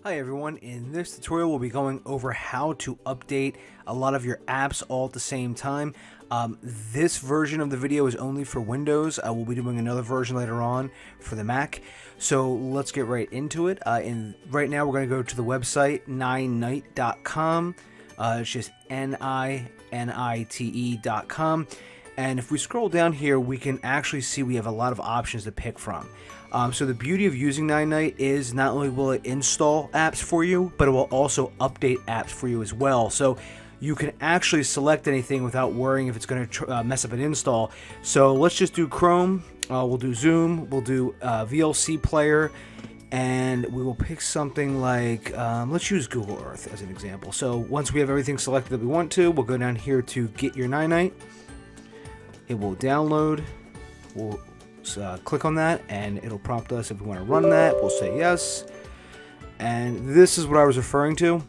Hi everyone, in this tutorial we'll be going over how to update a lot of your apps all at the same time. This version of the video is only for Windows. We'll be doing another version later on for the Mac. So let's get right into it. Right now we're going to go to the website ninite.com. It's just ninite.com. And if we scroll down here, we can actually see we have a lot of options to pick from. So the beauty of using Ninite is not only will it install apps for you, but it will also update apps for you as well. So you can actually select anything without worrying if it's going to mess up an install. So let's just do Chrome, we'll do Zoom, we'll do VLC Player, and we will pick something like, let's use Google Earth as an example. So once we have everything selected that we want to, we'll go down here to Get Your Ninite. It will download. We'll click on that and it'll prompt us if we want to run that. We'll say yes. And this is what I was referring to.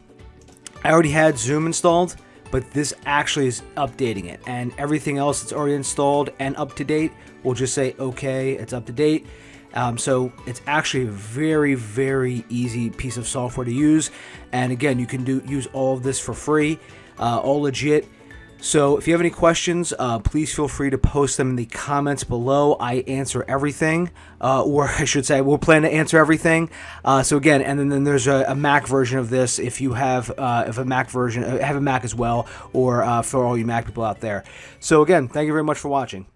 I already had Zoom installed, but this actually is updating it, and everything else that's already installed and up to date will just say okay, it's up to date. So it's actually a very, very easy piece of software to use. And again, you can use all of this for free, all legit. So if you have any questions, please feel free to post them in the comments below. I answer everything, or I should say, we'll plan to answer everything. So again, and then there's a Mac version of this if you have a Mac version, have a Mac as well, or for all you Mac people out there. So again, thank you very much for watching.